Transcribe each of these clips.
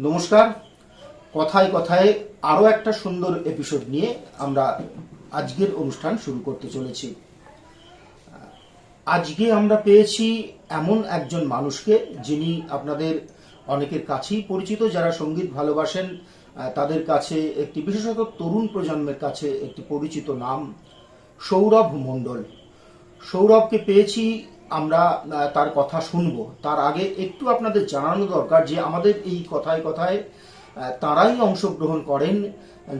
নমস্কার। কথায় কথায় আরও একটা সুন্দর এপিসোড নিয়ে আমরা আজকের অনুষ্ঠান শুরু করতে চলেছি। আজকে আমরা পেয়েছি এমন একজন মানুষকে যিনি আপনাদের অনেকের কাছেই পরিচিত। যারা সঙ্গীত ভালোবাসেন তাদের কাছে একটি, বিশেষত তরুণ প্রজন্মের কাছে একটি পরিচিত নাম, সৌরভ মণ্ডল। সৌরভকে পেয়েছি আমরা, তার কথা শুনবো। তার আগে একটু আপনাদের জানানো দরকার যে আমাদের এই কথায় কথায় তারাই অংশগ্রহণ করেন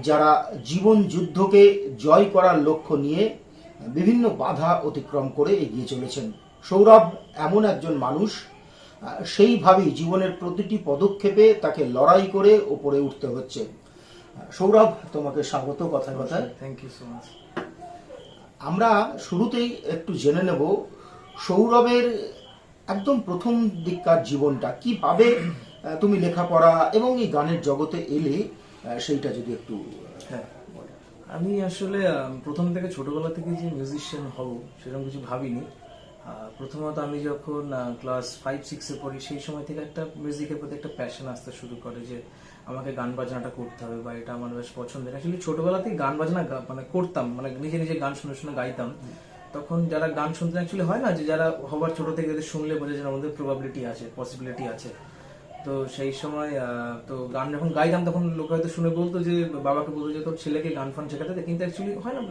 যারা জীবন যুদ্ধকে জয় করার লক্ষ্য নিয়ে বিভিন্ন বাধা অতিক্রম করে এগিয়ে চলেছেন। সৌরভ এমন একজন মানুষ, সেইভাবেই জীবনের প্রতিটি পদক্ষেপে তাকে লড়াই করে ওপরে উঠতে হচ্ছে। সৌরভ, তোমাকে স্বাগত কথায় কথায়। Thank you so much. আমরা শুরুতেই একটু জেনে নেব সৌরভের একদম প্রথম দিককার জীবনটা, কিভাবে তুমি লেখাপড়া এবং এই গানের জগতে এলে সেইটা যদি একটু। হ্যাঁ, আমি আসলে প্রথম থেকে ছোটবেলা থেকে যে মিউজিশিয়ান হব সেরকম কিছু ভাবিনি। প্রথমত আমি যখন ক্লাস 5-6-এ পড়ি সেই সময় থেকে একটা মিউজিকের প্রতি একটা প্যাশন আসতে শুরু করে যে আমাকে গান বাজনাটা করতে হবে বা এটা আমার বেশ পছন্দের। অ্যাকচুয়ালি ছোটবেলাতেই গান বাজনা মানে করতাম, মানে নিজে নিজে গান শুনে শুনে গাইতাম। তখন যারা গান শুনতেন অ্যাকচুয়ালি হয় না যে যারা হবার ছোট থেকে এদের শুনলে বোঝে যে আমাদের প্রবাবিলিটি আছে, পসিবিলিটি আছে। তো সেই সময় তো গান যখন গাইতাম তখন লোক হয়তো শুনে বলতো যে বাবাকে বলতো যে তোর ছেলেকে গান ফান শেখাতে দে, কিন্তু অ্যাকচুয়ালি হয় না,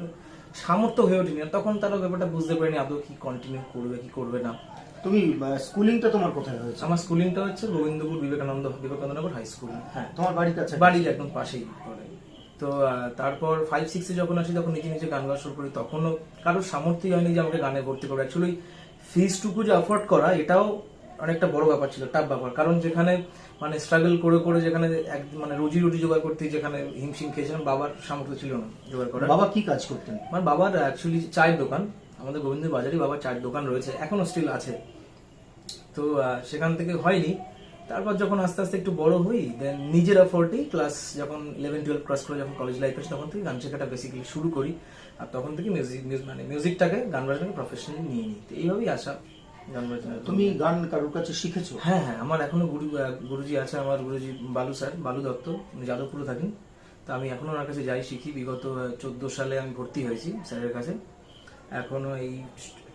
সামর্থ্য হয়ে ওঠেনি। আর তখন তারা ব্যাপারটা বুঝতে পারেনি আদৌ কি কন্টিনিউ করবে কি করবে না। তুমি স্কুলিংটা তোমার কোথায় হয়েছে? আমার স্কুলিংটা হচ্ছে গোবিন্দপুর বিবেকানন্দনগর হাই স্কুল। হ্যাঁ, তোমার বাড়ির কাছে? বাড়ির একদম পাশেই পড়ে। তো তারপর 5-6-এ যখন আসি তখন নিজে নিজে গান গাওয়া শুরু করি। তখনও কারোর সামর্থ্য হয়নি যে আমাকে গানে ভর্তি করবে। অ্যাকচুয়ালি ফিজটুকু যে অ্যাফোর্ড করা এটাও অনেকটা বড় ব্যাপার ছিল, টাফ ব্যাপার। কারণ যেখানে মানে স্ট্রাগল করে করে যেখানে মানে রুজি রুটি জোগাড় করতে যেখানে হিমশিম খেয়েছিলাম, বাবার সামর্থ্য ছিল না জোগাড় করার। বাবা কি কাজ করতেন? মানে বাবার অ্যাকচুয়ালি চায়ের দোকান, আমাদের গোবিন্দ বাজারে বাবার চায়ের দোকান রয়েছে, এখনো স্টিল আছে। তো সেখান থেকে হয়নি। তারপর যখন আস্তে আস্তে একটু বড় হই, দেন নিজের এফোর্টেই ক্লাস যখন 11-12 ক্রস করে যখন কলেজ লাইফে আসি তখন থেকে গান শেখাটা বেসিক্যালি শুরু করি। আর তখন থেকে মিউজিকটাকে গান বাজনাকে প্রফেশনালি নিয়ে নিই। এইভাবেই আসা গান বাজনা। তুমি গান কারোর কাছে শিখেছো? হ্যাঁ হ্যাঁ, আমার এখনো গুরুজি আছে। আমার গুরুজি বালু স্যার, বালু দত্ত, উনি যাদবপুরে থাকেন। তো আমি এখনো ওনার কাছে যাই, শিখি। বিগত 14 সালে আমি ভর্তি হয়েছি স্যারের কাছে। এখনো এই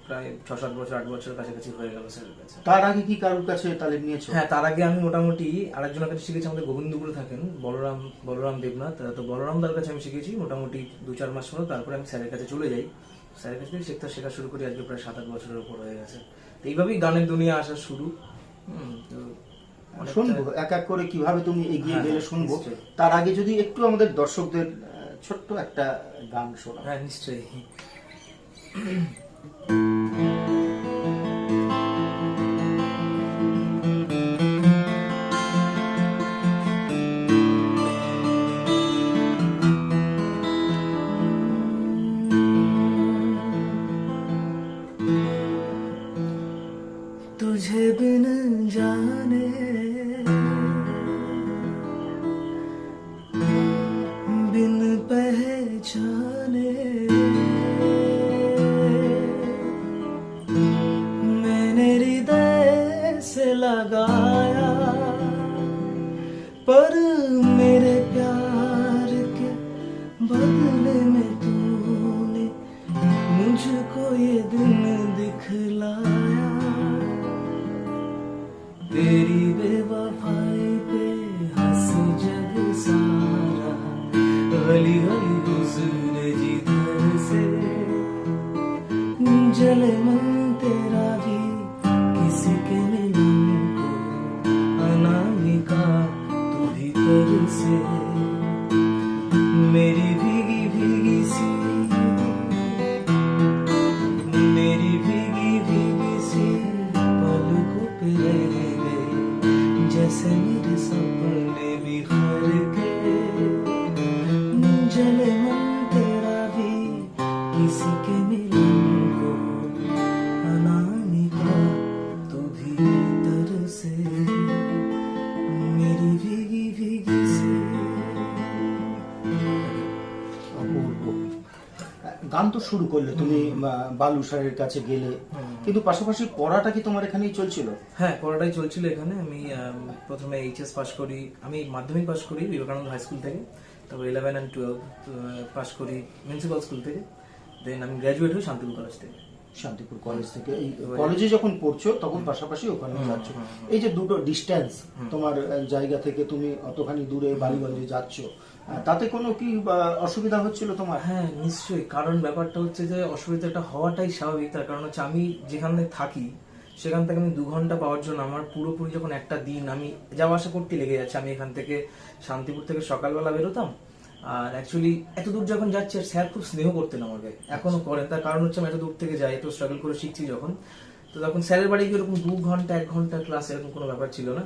প্রায় 6-7 বছর 8 বছর কাছাকাছি হয়ে গেল স্যারের কাছে। তার আগে কি কারোর কাছে তালিম নিয়েছো? হ্যাঁ, তার আগে আমি মোটামুটি আরেকজনের কাছে শিখেছি, আমাদের গোবিন্দপুরে থাকেন বলরাম দেবনাথ। তো বলরাম দার কাছে আমি শিখেছি মোটামুটি 2-4 মাস হলো। তারপরে আমি স্যারের কাছে চলে যাই। স্যারের কাছে থেকে শেখা শুরু করি, আজকে প্রায় 7-8 বছরের উপর হয়ে গেছে। তো এইভাবেই গানের দুনিয়া আসা শুরু। তো শুনবো এক এক করে কিভাবে তুমি এগিয়ে গেলে শুনবো। তার আগে যদি একটু আমাদের দর্শকদের ছোট্ট একটা গান শোনাও। হ্যাঁ, নিশ্চয়ই। तुझे बिन जाने बिन पहचाने मैंने हृदय से लगाया, पर मेरे प्यार के बदले में तूने मुझको ये दिन दिखलाया। तेरी बेवफाई पे हंस जग सारा, गली गली हुज़ूर जिधर से जले मन तेरा भी किसी के मिलन को अनामिका तू भीतर से। मेरी भीगी भीगी सी पलकों पे रह गए, जैसे मेरे सपने बिखर के। जले मन तेरा भी किसी के मिलन को अनामिका तू भीतर से, मेरी भीगी भीगी से। গান তো শুরু করলে তুমি বালু স্যারের কাছে গেলে, কিন্তু পাশাপাশি পড়াটা কি তোমার এখানেই চলছিল? হ্যাঁ, পড়াটাই চলছিল এখানে। আমি প্রথমে এইচএস পাস করি, আমি মাধ্যমিক পাস করি বিবেকানন্দ হাই স্কুল থেকে, তারপর 11 and 12 পাস করি মিউনিসিপাল স্কুল থেকে, দেন আমি গ্র্যাজুয়েট হই শান্তিপুর কলেজ থেকে। শান্তিপুর কলেজ থেকে। এই কলেজে যখন পড়ছো তখন পাশাপাশি ওখানে যাচ্ছ, এই যে দুটো ডিস্টেন্স তোমার জায়গা থেকে তুমি অতখানি দূরে বালিগঞ্জে যাচ্ছ, তাতে কোনো কি অসুবিধা হচ্ছিল তোমার? হ্যাঁ, নিশ্চয়ই। কারণ ব্যাপারটা হচ্ছে যে অসুবিধাটা হওয়াটাই স্বাভাবিক। তার কারণ হচ্ছে আমি যেখানে থাকি সেখান থেকে আমি 2 ঘন্টা পাওয়ার জন্য আমার পুরোপুরি যখন একটা দিন আমি যাওয়া আসা করতে লেগে যাচ্ছে। আমি এখান থেকে শান্তিপুর থেকে সকালবেলা বেরোতাম, আর অ্যাকচুয়ালি এত দূর যখন যাচ্ছি, আর স্যার খুব স্নেহ করতেন আমাকে, এখনো করেন। তার কারণ হচ্ছে আমি এত দূর থেকে যাই, এত স্ট্রাগল করে শিখছি যখন, তো তখন স্যারের বাড়ি গিয়ে এরকম 2 ঘন্টা 1 ঘন্টা ক্লাস এরকম কোনো ব্যাপার ছিল না।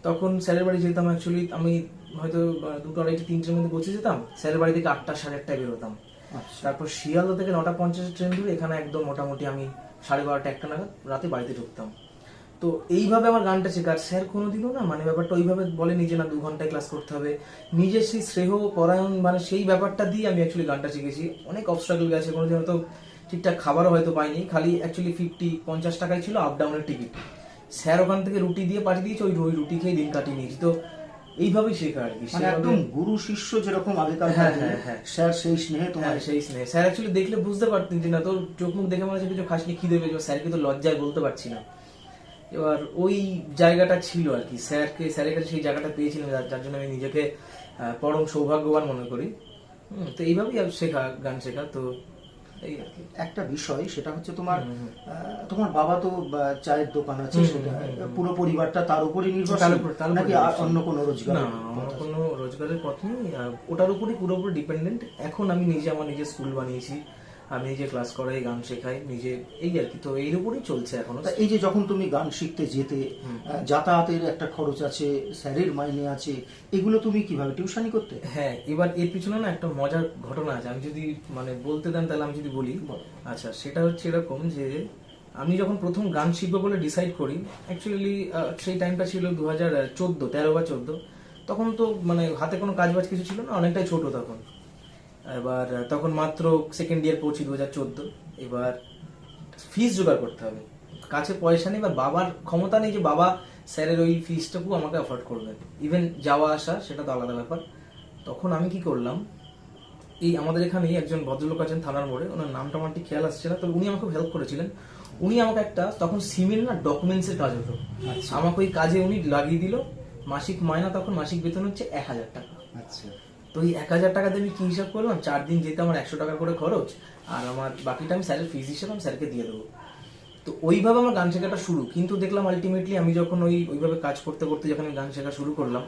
তখন স্যারের বাড়ি যেতাম, অ্যাকচুয়ালি আমি হয়তো 2টা 2:30 3টের মধ্যে পৌঁছে যেতাম, স্যারের বাড়ি থেকে 8টা 8:30 বেরোতাম। তারপর শিয়ালদা থেকে 9:50 ট্রেন ধরে এখানে একদম মোটামুটি আমি 12:30 1টা নাগাদ রাতে বাড়িতে ঢুকতাম। তো এইভাবে আমার গানটা শেখা। আর স্যার কোনোদিনও না মানে ব্যাপারটা ওইভাবে বলেনি যে না 2 ঘন্টায় ক্লাস করতে হবে। নিজের সেই স্নেহ পরায়ণ মানে সেই ব্যাপারটা দিয়ে আমি অ্যাকচুয়ালি গানটা শিখেছি। অনেক অবস্ট্রাগল গেছে, কোনোদিন হয়তো ঠিকঠাক খাবারও হয়তো পাইনি, খালি অ্যাকচুয়ালি 50 টাকাই ছিল আপ ডাউনের টিকিট। স্যার ওখান থেকে রুটি দিয়ে পাঠিয়ে দিয়েছে, ওই রুটি খেয়ে দিন কাটিয়ে নিয়েছি। তো এইভাবেই শেখা আর কি। মানে একদম গুরু শিষ্য যেরকম আগেকার স্যার সেই স্নেহে তোমার। সেই স্নেহ স্যার অ্যাকচুয়ালি দেখলে বুঝতে পারতেন যে না তোর চোখ মুখ দেখে মনে হচ্ছে কিছু খাসনি, খিদে পেয়েছে। স্যারকে তো লজ্জায় বলতে পারছি না। এবার ওই জায়গাটা ছিল আর কি, স্যারের কাছে সেই জায়গাটা পেয়েছিলাম, যার জন্য আমি নিজেকে পরম সৌভাগ্যবান মনে করি। তো এইভাবেই শেখা, গান শেখা। তো এই আর কি একটা বিষয়, সেটা হচ্ছে তোমার তোমার বাবা তো চায়ের দোকান আছে, সেটা পুরো পরিবারটা তার উপরই নির্ভরশীল নাকি অন্য কোনো রোজগার? না, অন্য কোনো রোজগারের পথ নেই, ওটার উপরই পুরোপুরি ডিপেন্ডেন্ট। এখন আমি নিজে আমার নিজের স্কুল বানিয়েছি, আমি নিজে ক্লাস করাই, গান শেখাই নিজে, এই আর কি। তো এর উপরই চলছে এখনো। এই যে যখন তুমি গান শিখতে যেতে, যাতায়াতের একটা খরচ আছে, স্যারের মাইনে আছে, এগুলো তুমি কিভাবে টিউশনি করতে? হ্যাঁ, এবার এর পিছনে না একটা মজার ঘটনা আছে। আমি যদি মানে বলতে দেন তাহলে আমি যদি বলি। আচ্ছা, সেটা হচ্ছে এরকম যে আমি যখন প্রথম গান শিখবো বলে ডিসাইড করি, অ্যাকচুয়ালি সেই টাইমটা ছিল 2014 13 বা 14। তখন তো মানে হাতে কোনো কাজ বাজ কিছু ছিল না, অনেকটাই ছোট তখন। এবার তখন মাত্র সেকেন্ড ইয়ার পড়ছি 2014। এবার ফিস জোগাড় করতে হবে, কাছে পয়সা নেই, বা বাবার ক্ষমতা নেই যে বাবা স্যারের ওই ফিসটাকেও আমাকে অ্যাফোর্ড করবে। ইভেন যাওয়া আসা সেটা তো আলাদা ব্যাপার। তখন আমি কি করলাম, এই আমাদের এখানে একজন ভদ্রলোক আছেন থানার মোড়ে, ওনার নামটা আমার ঠিক খেয়াল আসছে না, তবে উনি আমাকে হেল্প করেছিলেন। উনি আমাকে একটা তখন সিমের না ডকুমেন্টস এর কাজ হতো, আমাকে ওই কাজে উনি লাগিয়ে দিল। মাসিক মাইনা তখন মাসিক বেতন হচ্ছে 1000 টাকা। আচ্ছা, তো এই 1000 টাকা দিয়ে আমি কি হিসাব করলাম, 4 দিন যেতে আমার 100 টাকা করে খরচ, আর আমার বাকিটা আমি স্যারের ফিস হিসেবে আমি স্যারকে দিয়ে দেবো। তো ওইভাবে আমার গান শেখাটা শুরু। কিন্তু দেখলাম আলটিমেটলি আমি যখন ওইভাবে কাজ করতে করতে যখন আমি গান শেখা শুরু করলাম,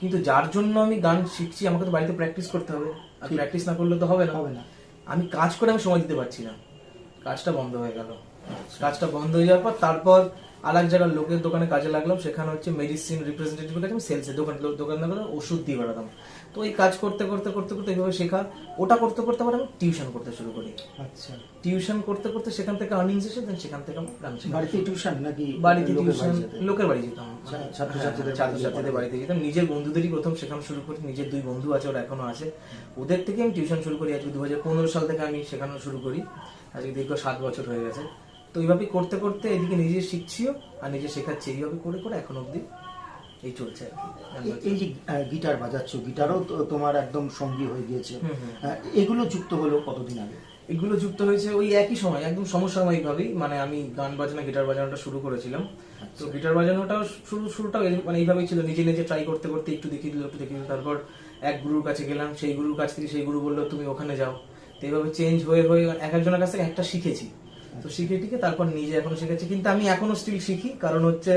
কিন্তু যার জন্য আমি গান শিখছি আমাকে তো বাড়িতে প্র্যাকটিস করতে হবে, আর প্র্যাকটিস না করলে তো হবে না। আমি কাজ করে আমি সময় দিতে পারছি না, কাজটা বন্ধ হয়ে গেল। কাজটা বন্ধ হয়ে যাওয়ার পর তারপর আরেক জায়গার লোকের দোকানে কাজে লাগলাম, সেখানে হচ্ছে মেডিসিন রিপ্রেজেন্টেটিভের কাছে আমি সেলসে দোকানদার ওষুধ দিয়ে বেড়াতাম। তো এই কাজ করতে করতে করতে করতে এইভাবে শেখা। ওটা করতে করতে আবার আমি টিউশন করতে শুরু করি। আচ্ছা, টিউশন করতে করতে সেখান থেকে আর্নিংস এসে দেন সেখান থেকে আমার গান শেখা। বাড়িতে টিউশন নাকি? বাড়িতে টিউশন, লোকের বাড়ি যেতাম, ছাত্রছাত্রীদের বাড়িতে যেতাম। নিজের বন্ধুদেরই প্রথম শেখানো শুরু করি, নিজের 2 বন্ধু আছে, ওরা এখনো আছে, ওদের থেকে আমি টিউশন শুরু করি। আজকে 2015 সাল থেকে আমি শেখানো শুরু করি, আজকে দীর্ঘ 7 বছর হয়ে গেছে। তো এইভাবে করতে করতে এদিকে নিজে শিখছিও আর নিজে শেখাচ্ছি, এইভাবে করে করে এখন অব্দি এই চলছে আর কি। এই যে গিটার বাজাচ্ছ, গিটারও তোমার একদম সঙ্গী হয়ে গিয়েছে, এগুলো যুক্ত হলো কতদিন আগে? এগুলো যুক্ত হয়েছে ওই একই সময়, একদম সমসাময়িক ভাবেই। মানে আমি গান বাজনা গিটার বাজানোটা শুরু করেছিলাম। তো গিটার বাজানোটাও শুরুটা মানে এইভাবেই ছিল, নিজে নিজে ট্রাই করতে করতে একটু দেখিয়ে দিল। তারপর এক গুরুর কাছে গেলাম, সেই গুরুর কাছ থেকে সেই গুরু বললো তুমি ওখানে যাও। তো এইভাবে চেঞ্জ হয়ে হয়ে এক একজনের কাছ থেকে একটা শিখেছি। তো শিখে টিকে তারপর নিজে এখনো শিখেছি, কিন্তু আমি এখনো স্টিল শিখি। কারণ হচ্ছে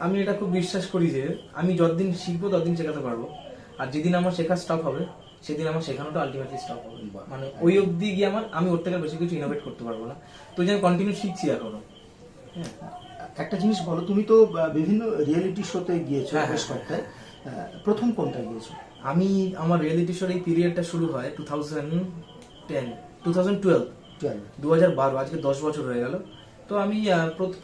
আমি এটা খুব বিশ্বাস করি যে আমি যতদিন শিখবো ততদিন শেখাতে পারবো, আর যেদিন আমার শেখা স্টপ হবে সেদিন আমার শেখানোটা আলটিমেটলি স্টপ হবে। মানে ওই অবধি গিয়ে আমি ওর থেকে বেশি কিছু ইনোভেট করতে পারবো না। তো যে আমি কন্টিনিউ শিখছি এখনো। একটা জিনিস বলো, তুমি তো বিভিন্ন রিয়েলিটি শোতে গিয়েছো, বেশ কয়েকটায়, প্রথম কোনটা গিয়েছো? আমি আমার রিয়েলিটি শোর এই পিরিয়ডটা শুরু হয় 2012, আজকে 10 বছর হয়ে গেল। তো আমি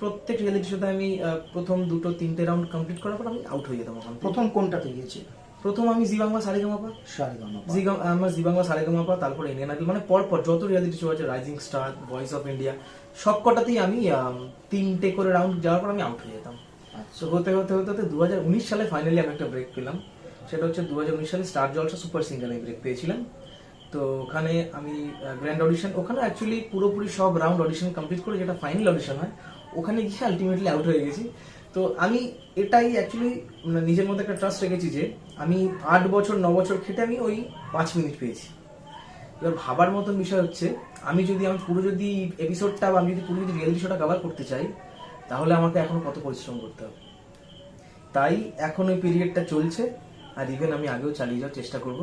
প্রত্যেক রিয়েলিটি শোতে আমি প্রথম 2-3টে রাউন্ড কমপ্লিট করার পর আমি আউট হয়ে যেতাম ওখান থেকে। প্রথম কোনটাতে গিয়েছি? প্রথম আমি জি বাংলা সারেগামাপা, সারেগামাপা। আমার জি বাংলা সারেগামাপা, তারপরে ইন্ডিয়ান আইডল, মানে পরপর যত রিয়েলিটি শো আছে, rising star, voice of India, সবকটাতেই আমি 3টে করে রাউন্ড যাওয়ার পর আমি আউট হয়ে যেতাম। তো হতে হতে হতে হতে 2019 সালে ফাইনালি আমি একটা ব্রেক পেলাম। সেটা হচ্ছে 2019 সালে স্টার জলসা সুপার সিঙ্গার আমি ব্রেক পেয়েছিলাম। তো ওখানে আমি গ্র্যান্ড অডিশন, ওখানে অ্যাকচুয়ালি পুরোপুরি সব রাউন্ড অডিশন কমপ্লিট করে যেটা ফাইনাল অডিশন হয়, ওখানে গিয়ে আলটিমেটলি আউট হয়ে গেছি। তো আমি এটাই অ্যাকচুয়ালি নিজের মধ্যে একটা ট্রাস্ট রেখেছি যে আমি 8 বছর 9 বছর খেটে আমি ওই 5 মিনিট পেয়েছি। এবার ভাবার মতন বিষয় হচ্ছে, আমি পুরো যদি এপিসোডটা বা আমি যদি পুরো যদি রিয়েলিটি শোটা কভার করতে চাই, তাহলে আমাকে এখন কত পরিশ্রম করতে হবে। তাই এখন ওই পিরিয়ডটা চলছে, আর ইভেন আমি আগেও চালিয়ে যাওয়ার চেষ্টা করব।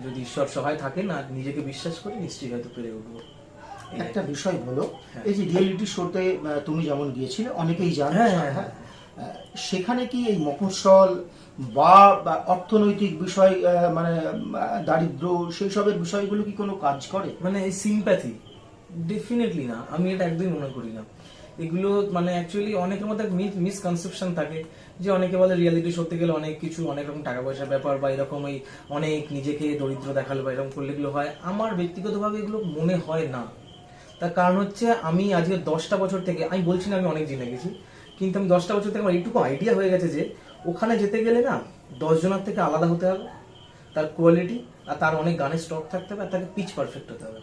যদি ঈশ্বর সহায় থাকেন আর নিজেকে বিশ্বাস করে, নিশ্চয়ই হয়তো পেরে উঠবো। একটা বিষয় বলো, এই যে রিয়েলিটি শোতে তুমি যেমন গিয়েছিলে, অনেকেই জানে, হ্যাঁ। সেখানে কি এই মফস্বল বা অর্থনৈতিক বিষয়, মানে দারিদ্র, সেই সবের বিষয়গুলো কি কোনো কাজ করে? মানে এই সিম্প্যাথি ডেফিনেটলি না, আমি এটা একদমই মনে করি না। এগুলো মানে অ্যাকচুয়ালি অনেকের মধ্যে মিসকনসেপশন থাকে যে অনেকে বলে রিয়েলিটি শোতে গেলে অনেক কিছু, অনেক রকম টাকা পয়সার ব্যাপার বা এরকম এই অনেক নিজেকে দরিদ্র দেখালো বা এরকম করলে এগুলো হয়। আমার ব্যক্তিগতভাবে এগুলো মনে হয় না। তার কারণ হচ্ছে, আমি আজকে 10টা বছর থেকে, আমি বলছি না আমি অনেক জেনে গেছি, কিন্তু আমি 10টা বছর থেকে আমার এইটুকু আইডিয়া হয়ে গেছে যে ওখানে যেতে গেলে না 10 জনের থেকে আলাদা হতে হবে, তার কোয়ালিটি আর তার অনেক গানের স্টক থাকতে হবে, আর তাকে পিচ পারফেক্ট হতে হবে।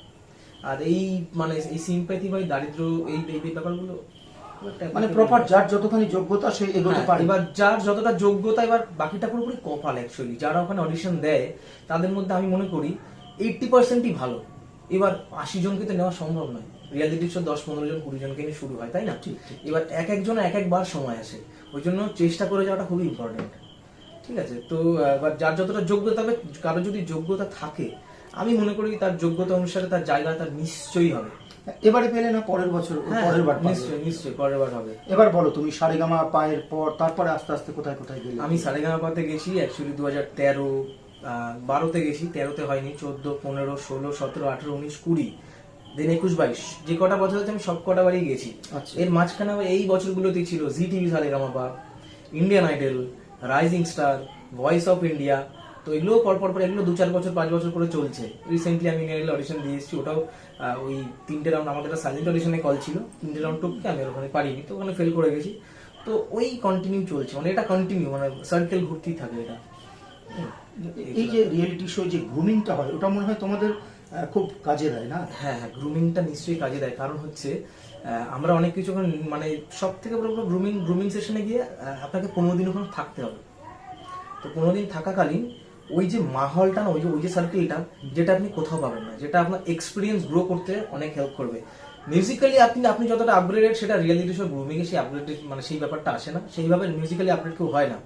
আর এই মানে এই সিম্প্যাথি বা দারিদ্র, এই এই ব্যাপারগুলো মানে প্রপার যার যতখানি যোগ্যতা সে এগোতে পারে। এবার যার যতটা যোগ্যতা, এবার বাকিটা পুরোপুরি কপাল। অ্যাকচুয়ালি যারা ওখানে অডিশন দেয় তাদের মধ্যে আমি মনে করি 80%ই ভালো। এবার 80 জনকে তো নেওয়া সম্ভব নয়। রিয়েলিটি শো 10-15 জন 20 জনকে নিয়ে শুরু হয়, তাই না? এবার এক একজন এক একবার সময় আসে, ওই জন্য চেষ্টা করে যাওয়াটা খুবই ইম্পর্টেন্ট। ঠিক আছে, তো এবার যার যতটা যোগ্যতা হবে, কারো যদি যোগ্যতা থাকে, আমি মনে করি তার যোগ্যতা অনুসারে তার জায়গা তার নিশ্চয়ই হবে। এবারে পেলে না পরের বছর, পরের বার পাবে। নিশ্চয়ই পরের বার হবে। এবার বলো, তুমি সারেগামা পায়ের পর তারপরে আস্তে আস্তে কোথায় কোথায় গেলে? আমি সারেগামাপাতে গেছি অ্যাকচুয়ালি 2013, 12তে গেছি, 13তে হয়নি, 14, 15, 16, 17, 18, 19, 20, দেন 21, 22, যে কটা বছর হচ্ছে আমি সব কটা বারই গেছি। এর মাঝখানে আবার এই বছরগুলোতেই ছিল Zee TV Sa Re Ga Ma Pa, Indian Idol, rising star, voice of India. তো এগুলো পর এগুলো 2-4 বছর 5 বছর করে চলছে। রিসেন্টলি আমি ইন্ডিয়ান আইডল অডিশন দিয়ে এসেছি, ওটাও ওই 3টে রাউন্ড, আমাদের একটা সাইলেন্ট অডিশনে কল ছিল, 3টে রাউন্ড টুককে আমি ওখানে পারিনি, তো ওখানে ফেল করে গেছি। তো ওই কন্টিনিউ চলছে, মানে এটা কন্টিনিউ, মানে সার্কেল ঘুরতেই থাকে এটা। এই যে রিয়েলিটি শো যে গ্রুমিংটা হয়, ওটা মনে হয় তোমাদের খুব কাজে দেয় না? হ্যাঁ, গ্রুমিংটা নিশ্চয়ই কাজে দেয়। কারণ হচ্ছে আমরা অনেক কিছু মানে সব থেকে বড় গ্রুমিং সেশনে গিয়ে আপনাকে 15 দিন ওখানে থাকতে হবে। তো 15 দিন থাকাকালীন ওই যে মাহলটা না, ওই যে সার্কেলটা, যেটা আপনি কোথাও পাবেন না, যেটা আপনার এক্সপিরিয়েন্স গ্রো করতে অনেক হেল্প করবে। মিউজিক্যালি আপনি যতটা আপগ্রেডেড, সেটা রিয়েলিটি শো গ্রুমিং এ সেই আপগ্রেড, মানে সেই ব্যাপারটা আসে না, সেইভাবে মিউজিক্যালি আপগ্রেড কেউ হয় না।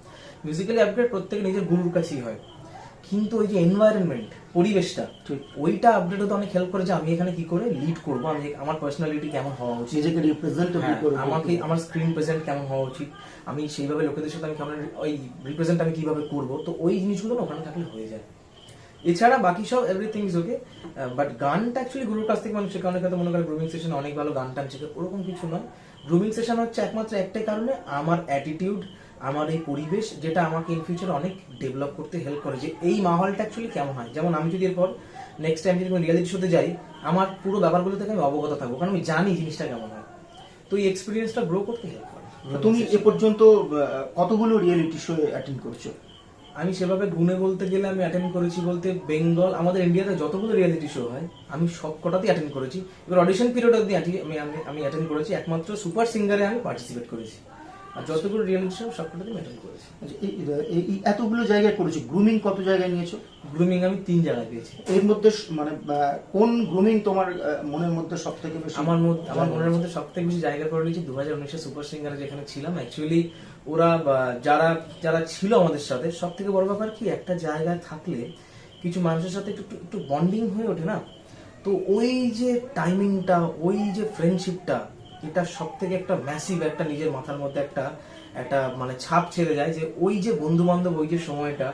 মিউজিক্যালি আপগ্রেড প্রত্যেক নিজের গুরুর কাছেই হয়। কিন্তু ওই যে এনভায়রনমেন্ট, পরিবেশটা, ওইটা আপডেট হতে অনেক হেল্প করে যে আমি এখানে কি করে লিড করবো, আমি আমার পার্সোনালিটি কেমন হওয়া উচিত, নিজেকে রিপ্রেজেন্টেটিভ করে, আমাকে আমার স্ক্রিন প্রেজেন্ট কেমন হওয়া উচিত, আমি সেইভাবে লোকেদের সাথে আমি কেমন ওই রিপ্রেজেন্ট আমি কিভাবে করবো, তো ওই জিনিসগুলো না ওখানে থাকলে হয়ে যায়। এছাড়া বাকি সব এভরিথিং ইজ ওকে। বাট গানটা অ্যাকচুয়ালি গুরুর কাছ থেকে মানুষ শেখা, অনেকে তো মনে করে গ্রুমিং সেশন অনেক ভালো গান টান শেখে, ওরকম কিছু নয়। গ্রুমিং সেশন হচ্ছে একমাত্র একটাই কারণে, আমার অ্যাটিটিউড, আমার এই পরিবেশ, যেটা আমাকে ইন ফিউচার অনেক ডেভেলপ করতে হেল্প করে, যে এই মাহলটা অ্যাকচুয়ালি কেমন হয়। যেমন আমি যদি এরপর নেক্সট টাইম যদি রিয়েলিটি শোতে যাই, আমার পুরো ব্যাপারগুলো থেকে আমি অবগত থাকবো, কারণ আমি জানি জিনিসটা কেমন হয়। তো এই এক্সপিরিয়েন্সটা গ্রো করতে হেল্প করে। তুমি এ পর্যন্ত কতগুলো রিয়েলিটি শো অ্যাটেন্ড করছো? আমি সেভাবে গুণে বলতে গেলে আমি অ্যাটেন্ড করেছি বলতে, বেঙ্গল, আমাদের ইন্ডিয়াতে যতগুলো রিয়েলিটি শো হয় আমি সব কটাতেই অ্যাটেন্ড করেছি। এবার অডিশন পিরিয়ড অবধি আমি অ্যাটেন্ড করেছি, একমাত্র সুপার সিঙ্গারে আমি পার্টিসিপেট করেছি। আর যতগুলো রিয়েলিটি শো সবকটাতেই অ্যাটেন্ড করেছি। এই এতগুলো জায়গায় করেছো, গ্রুমিং কত জায়গায় নিয়েছো? গ্রুমিং আমি 3 জায়গায় পেয়েছি। এর মধ্যে মানে কোন গ্রুমিং তোমার মনের মধ্যে সব থেকে বেশি? আমার মনের মধ্যে সব থেকে বেশি জায়গা করে নিয়েছি 2019 সুপার সিঙ্গারে যেখানে ছিলাম। অ্যাকচুয়ালি ওরা যারা ছিল আমাদের সাথে, সব থেকে বড় ব্যাপার কি, একটা জায়গায় থাকলে কিছু মানুষের সাথে একটু বন্ডিং হয়ে ওঠে না। তো ওই যে টাইমিংটা, ওই যে ফ্রেন্ডশিপটা, এটা সব থেকে একটা ম্যাসিভ, একটা নিজের মাথার মধ্যে একটা মানে ছাপ ছেড়ে যায়, যে ওই যে বন্ধু বান্ধব, ওই যে সময়টা,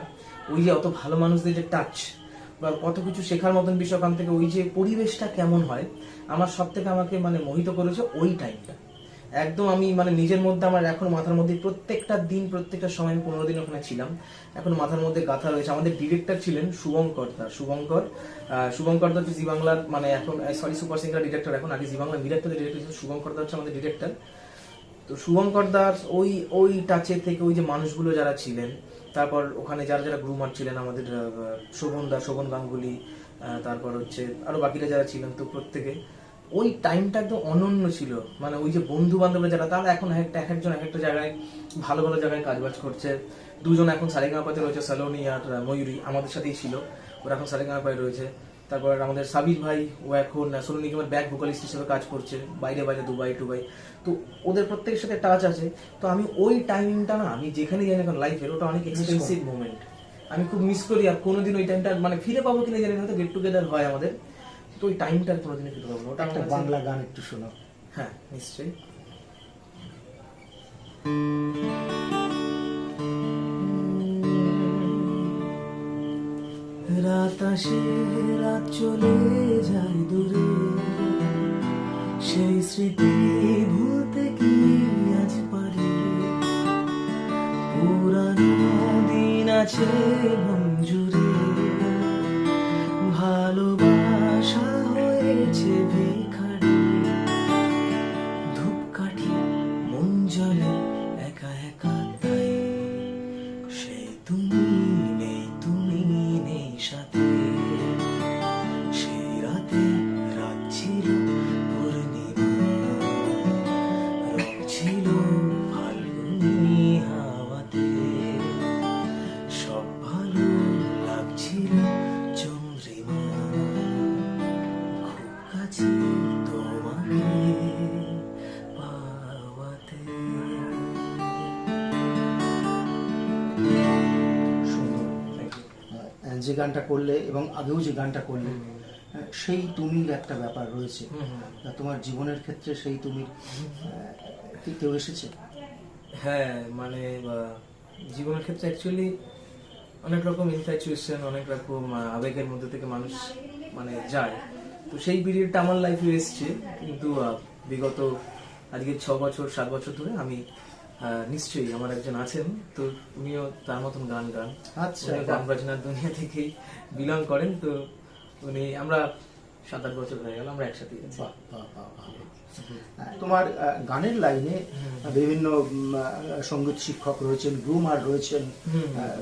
ওই যে অত ভালো মানুষদের যে টাচ, বা কত কিছু শেখার মতন বিষয় ওখান থেকে, ওই যে পরিবেশটা কেমন হয়, আমার সব থেকে আমাকে মানে মোহিত করেছে ওই টাইমটা। একদম আমি মানে নিজের মধ্যে আমার এখন মাথার মধ্যে প্রত্যেকটা দিন প্রত্যেকটা সময় আমি 15 দিন ওখানে ছিলাম, এখন মাথার মধ্যে গাথা রয়েছে। আমাদের ডিরেক্টর ছিলেন শুভঙ্কর দা হচ্ছে জি বাংলার মানে এখন সরি সুপার সিঙ্গার ডিরেক্টর, এখন আগে জি বাংলা ডিরেক্টর ছিল শুভঙ্কর দা হচ্ছে আমাদের ডিরেক্টর। তো শুভঙ্কর দার ওই টাচে থেকে ওই যে মানুষগুলো যারা ছিলেন, তারপর ওখানে যারা যারা গ্রুমার ছিলেন আমাদের শোভন গাঙ্গুলি, তারপর হচ্ছে আরো বাকিরা যারা ছিলেন, তো প্রত্যেকে ওই টাইমটা একদম অনন্য ছিল। মানে ওই যে বন্ধু বান্ধবরা যারা, তারা এখন এক একজন এক একটা জায়গায় ভালো ভালো জায়গায় কাজবাজ করছে। দুজন এখন সারেগামাপাতে রয়েছে, সালোনি আর ময়ূরী আমাদের সাথেই ছিল, ওরা এখন সারেগামাপায় রয়েছে। তারপর আমাদের সাবির ভাই, ও এখন সোনু নিগমের ব্যাক ভোকালিস্ট হিসেবে কাজ করছে বাইরে বাইরে, দুবাই টুবাই। তো ওদের প্রত্যেকের সাথে টাচ আছে। তো আমি ওই টাইমটা না, আমি যেখানে যাই না এখন লাইফের, ওটা অনেক এক্সপেন্সিভ মোমেন্ট, আমি খুব মিস করি। আর কোনোদিন ওই টাইমটা মানে ফিরে পাবো কিনা জানি না, হয়তো গেট টুগেদার হয় আমাদের, তো ওই টাইমটা আর কোনোদিনই ফিরে পাবো না। ওটা একটা বাংলা গান একটু শোনো। হ্যাঁ নিশ্চয়ই। রাত আসে, রাত চলে যায় দূরে, সেই স্মৃতি ভুলতে কি আজ পারি? পুরানো দিন আছে মন জুড়ে, ভালোবাসা হয়েছে ভিখারি। ধূপকাঠি মন জলে একা একা তাই, সে তুমি নেই সাথে। সেই রাতে রাত ছিল পূর্ণিমা, রং ছিল ফাল্গুনি হাওয়াতে, সব ভালো লাগছিল চন্দ্রিমা, খুব কাছে তোমাকে পাওয়াতে। যে গানটা করলে এবং আগেও যে গানটা করলে, সেই তুমির একটা ব্যাপার রয়েছে। তোমার জীবনের ক্ষেত্রে সেই তুমির কি কেউ এসেছে? হ্যাঁ মানে জীবনের ক্ষেত্রে অ্যাকচুয়ালি অনেক রকম ইনফ্যাচুয়েশন, অনেক রকম আবেগের মধ্যে থেকে মানুষ মানে যায়। তো সেই পিরিয়ডটা আমার লাইফে এসছে, কিন্তু বিগত আজকে 6 বছর 7 বছর ধরে আমি নিশ্চয়ই আমার একজন আছেন, তো উনিও তার মতন গান গান। আচ্ছা, গান বাজনার দুনিয়া থেকেই বিলং করেন। তো উনি, আমরা 7-8 বছর হয়ে গেল আমরা একসাথে। বাহ, বাহ, বাহ, বাহ। তোমার গানের লাইনে বিভিন্ন সঙ্গীত শিক্ষক রয়েছেন, গ্রুমার রয়েছেন,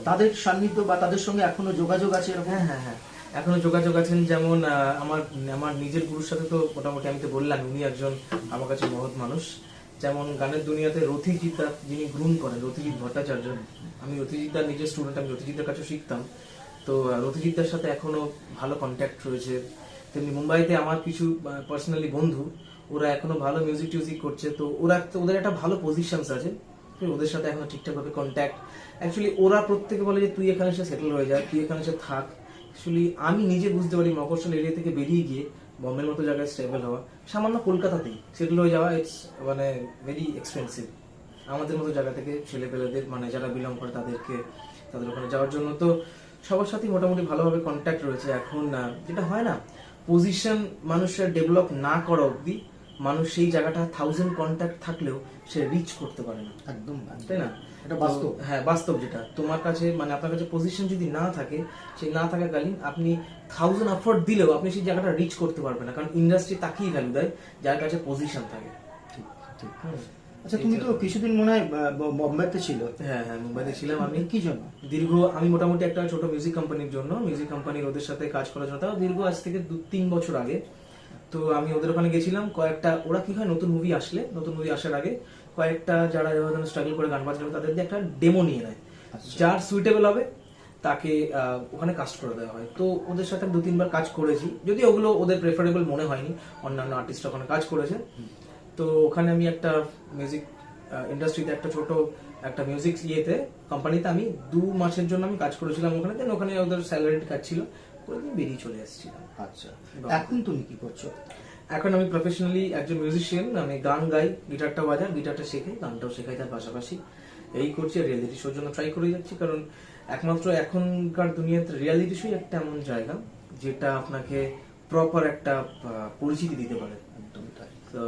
তাদের সান্নিধ্য বা তাদের সঙ্গে এখনো যোগাযোগ আছে এরকম? হ্যাঁ হ্যাঁ হ্যাঁ, এখনো যোগাযোগ আছেন। যেমন আমার নিজের গুরুর সাথে তো মোটামুটি আমি তো বললাম, উনি একজন আমার কাছে মহৎ মানুষ। যেমন গানের দুনিয়াতে রথিজিৎ দা, যিনি গ্রুম করেন, রথিজিৎ ভট্টাচার্য, আমি রথিজিৎ দার নিজের স্টুডেন্ট, আমি রথিজিৎ দার কাছে শিখতাম। তো রথিজিৎ দার সাথে এখনো ভালো কন্ট্যাক্ট রয়েছে। তেমনি মুম্বাইতে আমার কিছু পার্সোনালি বন্ধু, ওরা এখনো ভালো মিউজিক টিউজিক করছে। তো ওদের একটা ভালো পজিশনস আছে, ওদের সাথে এখনো ঠিকঠাক ভাবে কন্ট্যাক্ট। অ্যাকচুয়ালি ওরা প্রত্যেকে বলে যে তুই এখানে এসে সেটেল হয়ে যা, তুই এখানে এসে থাক। অ্যাকচুয়ালি আমি নিজে বুঝতে পারি মফস্বল এরিয়া থেকে বেরিয়ে গিয়ে বম্বের মতো জায়গায় স্টেবল হওয়া, সামান্য কলকাতাতেই সেটেল হয়ে যাওয়া, ইটস মানে ভেরি এক্সপেন্সিভ। আমাদের মতো জায়গা থেকে ছেলেপেলেদের মানে যারা বিলং করে তাদের ওখানে যাওয়ার জন্য তো সবার সাথেই মোটামুটি ভালোভাবে কন্ট্যাক্ট রয়েছে। এখন যেটা হয় না, পজিশন মানুষের ডেভেলপ না করা অবধি মানুষ সেই জায়গাটা 1000 কন্ট্যাক্ট থাকলেও সে রিচ করতে পারে না। একদম, তাই না? এটা বাস্তব। হ্যাঁ বাস্তব, যেটা তোমার কাছে মানে আপনার কাছে পজিশন যদি না থাকে, সেই না থাকাকালীন আপনি 1000 এফোর্ট দিলেও আপনি সেই জায়গাটা রিচ করতে পারবেন না, কারণ ইন্ডাস্ট্রি তাকেই ভ্যালু দেয় যার কাছে পজিশন থাকে। ঠিক ঠিক। আচ্ছা, তুমি তো কিছুদিন মনে হয় বোম্বেতে ছিল? হ্যাঁ হ্যাঁ, মুম্বাইতে ছিলাম আমি। কি জন্য? আমি মোটামুটি একটা ছোট মিউজিক কোম্পানির জন্য, মিউজিক কোম্পানির ওদের সাথে কাজ করার জন্য, তাও দীর্ঘ আজ থেকে 2-3 বছর আগে। তো আমি ওদের ওখানে গেছিলাম কয়েকটা, ওরা কি হয় নতুন মুভি আসার আগে কয়েকটা যারা স্ট্রাগল করে গান বাজনা তাদের দিয়ে একটা ডেমো নিয়ে নেয়, যার সুইটেবল হবে তাকে ওখানে কাস্ট করে দেওয়া হয়। তো ওদের সাথে 2-3 বার কাজ করেছি, যদি ওগুলো ওদের প্রেফারেবল মনে হয়নি, অন্যান্য আর্টিস্ট ওখানে কাজ করেছে। তো ওখানে আমি একটা মিউজিক ইন্ডাস্ট্রিতে একটা ছোট একটা মিউজিক কোম্পানিতে আমি 2 মাসের জন্য আমি কাজ করেছিলাম ওখানে। দেন ওখানে ওদের স্যালারিড কাজ ছিল, করে দিয়ে বেরিয়ে চলে এসেছিলাম। আচ্ছা, এখন তুমি কি করছো? এখন আমি প্রফেশনালি একজন মিউজিশিয়ান, আমি গান গাই, গিটারটা বাজাই, গিটারটা শেখাই, গানটাও শেখাই তার পাশাপাশি। এই করছি, রিয়েলিটি শোর জন্য ট্রাই করে যাচ্ছি, কারণ একমাত্র এখনকার দুনিয়াতে রিয়েলিটি শো একটা এমন জায়গা যেটা আপনাকে প্রপার একটা পরিচিতি দিতে পারে। একদম তাই। তো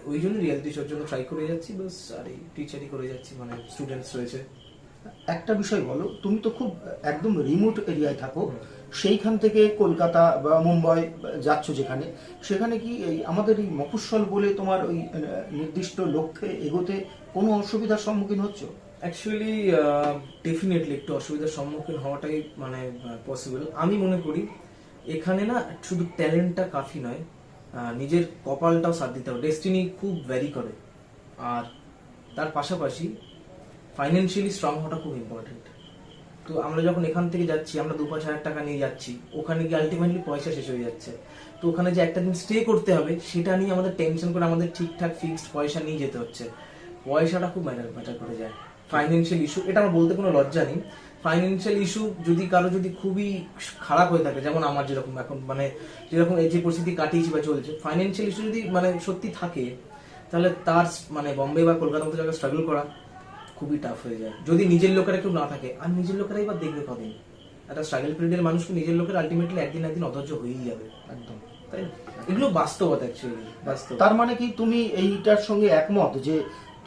ওই জন্য রিয়েলিটি শোর জন্য ট্রাই করে যাচ্ছি, বাস আর এই টিচারই করে যাচ্ছি, মানে স্টুডেন্টস রয়েছে। একটা বিষয় বলো, তুমি তো খুব একদম রিমোট এরিয়ায় থাকো, সেইখান থেকে কলকাতা বা মুম্বাই যাচ্ছ যেখানে, সেখানে কি এই আমাদের এই মফস্বল বলে তোমার ওই নির্দিষ্ট লক্ষ্যে এগোতে কোনো অসুবিধার সম্মুখীন হচ্ছ? অ্যাকচুয়ালি ডেফিনেটলি একটু অসুবিধার সম্মুখীন হওয়াটাই মানে পসিবল। আমি মনে করি এখানে না শুধু ট্যালেন্টটা কাফি নয়, নিজের কপালটাও সাথ দিতে হবে। ডেস্টিনি খুব ভ্যারি করে, আর তার পাশাপাশি ফাইন্যান্সিয়ালি স্ট্রং হওয়াটা খুব ইম্পর্টেন্ট। তো আমরা যখন এখান থেকে যাচ্ছি, আমরা 2-5 হাজার টাকা নিয়ে যাচ্ছি, ওখানে গিয়ে আলটিমেটলি পয়সা শেষ হয়ে যাচ্ছে। তো ওখানে যে একটা দিন স্টে করতে হবে সেটা নিয়ে আমাদের টেনশন করে আমাদের ঠিকঠাক ফিক্সড পয়সা নিয়ে যেতে হচ্ছে। পয়সাটা খুব ম্যাটার করে যায়। ফাইন্যান্সিয়াল ইস্যু, এটা আমার বলতে কোনো লজ্জা নেই। ফাইন্যান্সিয়াল ইস্যু যদি কারো যদি খুবই খারাপ হয়ে থাকে, যেমন আমার যেরকম এখন মানে যেরকম এই যে পরিস্থিতি কাটিয়েছি বা চলছে, ফাইন্যান্সিয়াল ইস্যু যদি মানে সত্যি থাকে, তাহলে তার মানে বম্বে বা কলকাতার মতো জায়গায় স্ট্রাগল করা খুবই টাফ হয়ে যায়। যদি নিজের লোকেরা কেউ না থাকে, আর নিজের লোকেরাই বা দেখবে কদিন? একটা স্ট্রাগল পিরিয়ডের মানুষকে নিজের লোকের আলটিমেটলি একদিন অধৈর্য হয়েই যাবে। একদম তাই না? এগুলো বাস্তবতা, অ্যাকচুয়ালি বাস্তব। তার মানে কি তুমি এইটার সঙ্গে একমত যে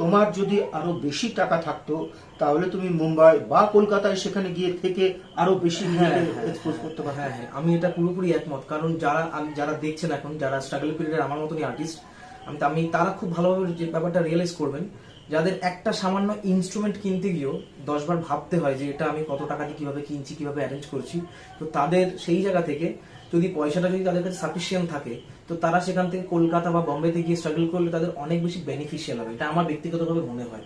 তোমার যদি আরো বেশি টাকা থাকতো তাহলে তুমি মুম্বাই বা কলকাতায় সেখানে গিয়ে থেকে আরো বেশি এক্সপোজ করতে পারতে? হ্যাঁ, আমি এটা পুরোপুরি একমত। কারণ যারা দেখছেন এখন, যারা স্ট্রাগল পিরিয়ডের আমার মতনই আর্টিস্ট, আমি তারা খুব ভালোভাবে যে ব্যাপারটা রিয়েলাইজ করবেন, যাদের একটা সামান্য ইনস্ট্রুমেন্ট কিনতে গিয়েও 10 বার ভাবতে হয় যে এটা আমি কত টাকা দিয়ে কিভাবে কিনছি, কিভাবে অ্যারেঞ্জ করছি। তো তাদের সেই জায়গা থেকে যদি পয়সাটা যদি তাদের কাছে সাফিসিয়েন্ট থাকে, তো তারা সেখান থেকে কলকাতা বা বম্বেতে গিয়ে স্ট্রাগল করলে তাদের অনেক বেশি বেনিফিশিয়াল হবে। এটা আমার ব্যক্তিগতভাবে মনে হয়।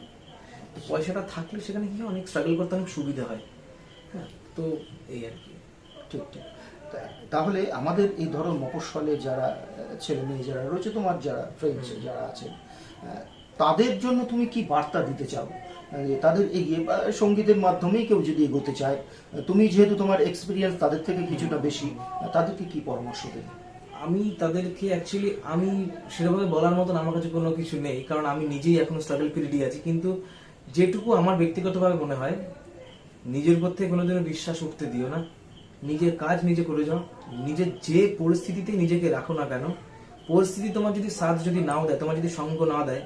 তো পয়সাটা থাকলে সেখানে গিয়ে অনেক স্ট্রাগল করতে অনেক সুবিধা হয়। হ্যাঁ, তো এই আর কি। ঠিক ঠিক। তাহলে আমাদের এই ধরো মফস্বলে যারা ছেলে মেয়ে যারা রয়েছে, তোমার যারা ফ্রেন্ডস যারা আছে, তাদের জন্য তুমি কি বার্তা দিতে চাও? তাদের এগিয়ে বা সঙ্গীতের মাধ্যমেই কেউ যদি এগোতে চায়, তুমি যেহেতু তোমার এক্সপিরিয়েন্স তাদের থেকে কিছুটা বেশি, তাদেরকে কি পরামর্শ দেবে? আমি তাদেরকে অ্যাকচুয়ালি আমি সেভাবে বলার মতন আমার কাছে কোনো কিছু নেই, কারণ আমি নিজেই এখনো স্ট্রাগল পিরিয়ডে আছি। কিন্তু যেটুকু আমার ব্যক্তিগতভাবে মনে হয়, নিজের উপর থেকে কোনোদিনও বিশ্বাস উঠতে দিও না। নিজের কাজ নিজে করে যাও। নিজের যে পরিস্থিতিতে নিজেকে রাখো না কেন, পরিস্থিতি তোমার যদি সাথ যদি নাও দেয়, তোমার যদি সঙ্গ না দেয়,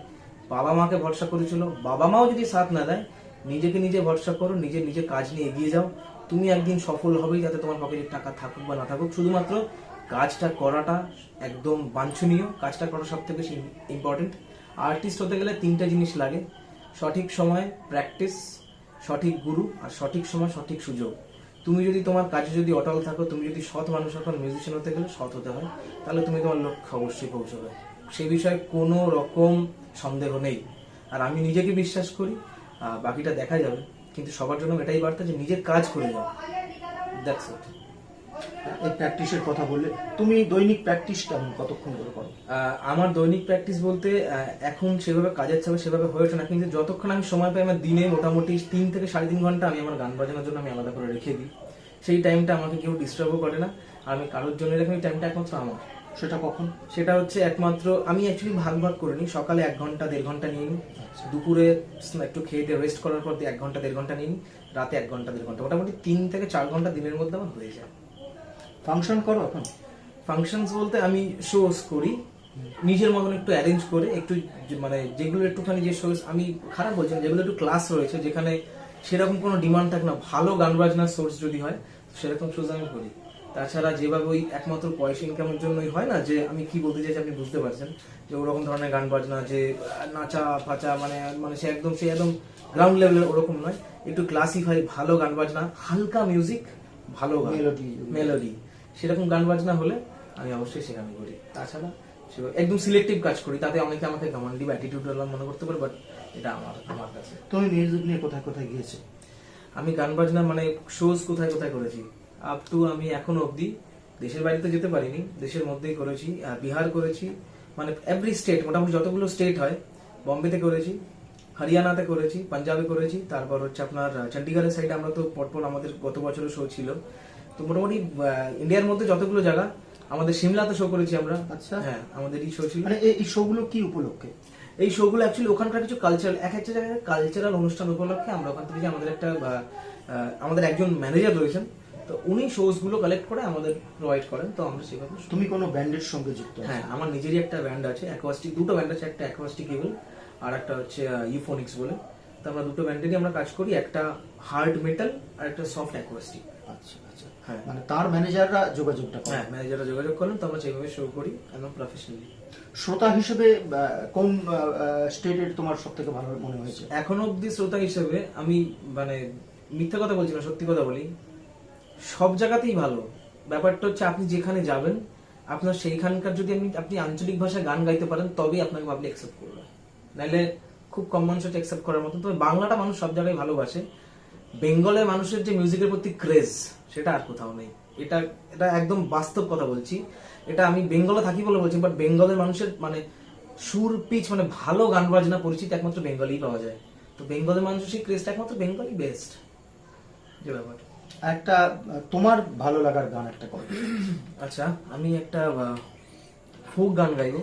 বাবা মাকে ভরসা করেছিল, বাবা মাও যদি সাথ না দেয়, নিজেকে নিজে ভরসা করো, নিজের কাজ নিয়ে এগিয়ে যাও। তুমি একদিন সফল হবেই, যাতে তোমার পকেটে টাকা থাকুক বা না থাকুক। শুধুমাত্র কাজটা করাটা একদম বাঞ্ছনীয়, কাজটা করা সব থেকে বেশি ইম্পর্টেন্ট। আর্টিস্ট হতে গেলে 3টা জিনিস লাগে: সঠিক সময় প্র্যাকটিস, সঠিক গুরু, আর সঠিক সময় সঠিক সুযোগ। তুমি যদি তোমার কাজে যদি অটল থাকো, তুমি যদি সৎ মানুষ হও, মিউজিশিয়ান হতে গেলে সৎ হতে হয়, তাহলে তুমি তোমার লক্ষ্যে অবশ্যই পৌঁছবে। সে বিষয়ে কোনো রকম সন্দেহ নেই। আর আমি নিজেকে বিশ্বাস করি, বাকিটা দেখা যাবে। কিন্তু সবার জন্য এটাই বার্তা যে নিজের কাজ করে যাও, দ্যাটস ইট। এই প্র্যাকটিসের কথা বললে, তুমি দৈনিক প্র্যাকটিস কেমন, কতক্ষণ করে করো? আমার দৈনিক প্র্যাকটিস বলতে এখন সেভাবে কাজের চাপে সেভাবে হয়ে ওঠে না, কিন্তু যতক্ষণ আমি সময় পাই, আমার দিনে মোটামুটি 3 থেকে 3.5 ঘন্টা আমি আমার গান বাজানোর জন্য আমি আলাদা করে রেখে দিই। সেই টাইমটা আমাকে কেউ ডিস্টার্বও করে না, আর আমি কারোর জন্য রেখে, ওই টাইমটা একমাত্র আমার। সেটা কখন? সেটা হচ্ছে একমাত্র আমি অ্যাকচুয়ালি ভাগ করে নিই। সকালে 1 ঘন্টা 1.5 ঘন্টা নিয়ে নিই, দুপুরে একটু খেয়ে দিয়ে রেস্ট করার পর 1 ঘন্টা 1.5 ঘন্টা নিয়ে নিই, রাতে 1 ঘন্টা 1.5 ঘন্টা, মোটামুটি 3 থেকে 4 ঘন্টা দিনের মধ্যে আমার হয়ে যায়। ফাংশন করো এখন? ফাংশনস বলতে আমি শোজ করি নিজের মতন, একটু অ্যারেঞ্জ করে, একটু মানে যেগুলো একটুখানি যে শোজ, আমি খারাপ বলছি, যেগুলো একটু ক্লাস রয়েছে, যেখানে সেরকম কোনো ডিমান্ড থাকে না, ভালো গান বাজনার সোর্স যদি হয়, সেরকম শোজ আমি করি। তাছাড়া যেভাবে ওই একমাত্র পয়সা ইনকামের জন্যই হয় না, যে আমি কি বলতে চাইছি আপনি বুঝতে পারছেন, যে ওরকম ধরনের গান বাজনা যে নাচা ফাচা, মানে মানে সে একদম গ্রাউন্ড লেভেলের ওরকম নয়। একটু ক্লাসিফাই ভালো গান বাজনা, হালকা মিউজিক, ভালো মেলোডি, সেরকম গান বাজনা হলে আমি অবশ্যই সেখানে করি। তাছাড়া একদম সিলেক্টিভ কাজ করি, তাতে অনেকে আমাকে গামান্ডি বা অ্যাটিটিউড মনে করতে পারে, বাট এটা আমার কাছে। তুমি মিউজিক নিয়ে কোথায় কোথায় গিয়েছো? আমি গান বাজনা মানে শোজ কোথায় করেছি আপ টু, আমি এখনো অবধি দেশের বাইরে তো যেতে পারিনি, দেশের মধ্যেই করেছি। বিহার করেছি, মানে এভরি স্টেট, মোটামুটি যতগুলো স্টেট হয়, বম্বেতে করেছি, হরিয়ানাতে করেছি, পাঞ্জাবে করেছি, তারপর হচ্ছে আপনার চণ্ডীগড়ের সাইডে আমরা তো পরপর আমাদের গত বছরের শো ছিল। তো মোটামুটি ইন্ডিয়ার মধ্যে যতগুলো জায়গা, আমাদের সিমলাতে শো করেছি আমরা। আচ্ছা, হ্যাঁ, আমাদের এই শো ছিল। মানে এই শোগুলো কি উপলক্ষে? এই শোগুলো অ্যাকচুয়ালি ওখানকার কিছু কালচারাল, এক একটা জায়গায় কালচারাল অনুষ্ঠান উপলক্ষে আমরা ওখান থেকে, যে আমাদের একটা আমাদের একজন ম্যানেজার রয়েছেন, তো উনি শোজ গুলো কালেক্ট করে আমাদের প্রোভাইড করেন, তো আমরা সেভাবে তুমি কোনো ব্যান্ডের সঙ্গে যুক্ত আছো? হ্যাঁ, আমার নিজেরই একটা ব্যান্ড আছে অ্যাকোয়াস্টিক, দুটো ব্যান্ড আছে, একটা অ্যাকোয়াস্টিক ইভেল আর একটা হচ্ছে ইউফোনিক্স বলে। তো আমরা দুটো ব্যান্ডেরই আমরা কাজ করি, একটা হার্ড মেটাল আর একটা সফট অ্যাকোয়াস্টিক। আচ্ছা আচ্ছা, হ্যাঁ। মানে তার ম্যানেজাররা যোগাযোগটা করে? হ্যাঁ, ম্যানেজাররা যোগাযোগ করেন, তো আমরা সেইভাবে শো করি একদম প্রফেশনালি। শ্রোতা হিসেবে কোন স্টেটের তোমার সব থেকে ভালো মনে হয়েছে? এখনো অব্দি শ্রোতা হিসেবে আমি মানে মিথ্যা কথা বলছি না, সত্যি কথা বলি, সব জায়গাতেই ভালো। ব্যাপারটা হচ্ছে আপনি যেখানে যাবেন আপনার সেইখানকার যদি আপনি আঞ্চলিক ভাষায় গান গাইতে পারেন তবেই আপনাকে পাবলিক অ্যাকসেপ্ট করবে, নাহলে খুব কম মানুষ হচ্ছে অ্যাকসেপ্ট করার মতো। তবে বাংলাটা মানুষ সব জায়গায় ভালোবাসে। বেঙ্গলের মানুষের যে মিউজিকের প্রতি ক্রেজ সেটা আর কোথাও নেই, এটা এটা একদম বাস্তব কথা বলছি। এটা আমি বেঙ্গলে থাকি বলে বলছি, বাট বেঙ্গলের মানুষের মানে সুর পিচ মানে ভালো গান বাজনা পরিচিতি একমাত্র বেঙ্গলেই পাওয়া যায়। তো বেঙ্গলের মানুষের সেই ক্রেজটা একমাত্র বেঙ্গলি বেস্ট যে ব্যাপার। একটা তোমার ভালো লাগার গান একটা করো। আচ্ছা, আমি একটা ফোক গান গাইবো।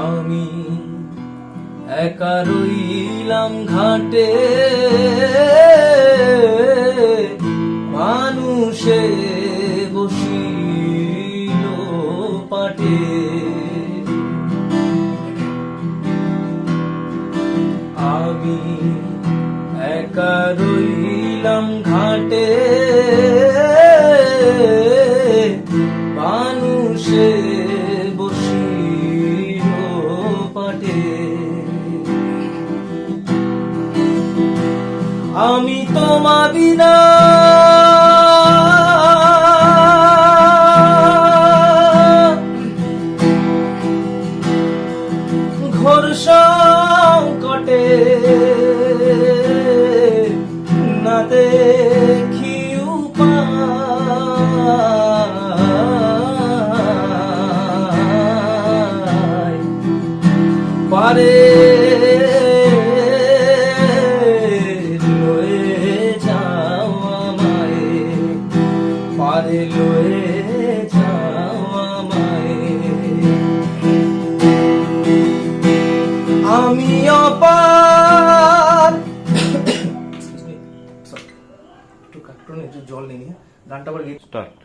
আমি একা রইলাম ঘাটে, মানুষে বসিল পাটে, আমি একা রইলাম ঘাটে, মানুষে বসিল পাটে, আমি তোমা বিনা ঘোর সংকটে না দেখি উপায়, পারে লয়ে যাও আমায়, পারে লয়ে যাও আমায়, আমি অপার একটু কাটুন, একটু জল নিয়ে নিয়ে গানটা আবার স্টার্ট।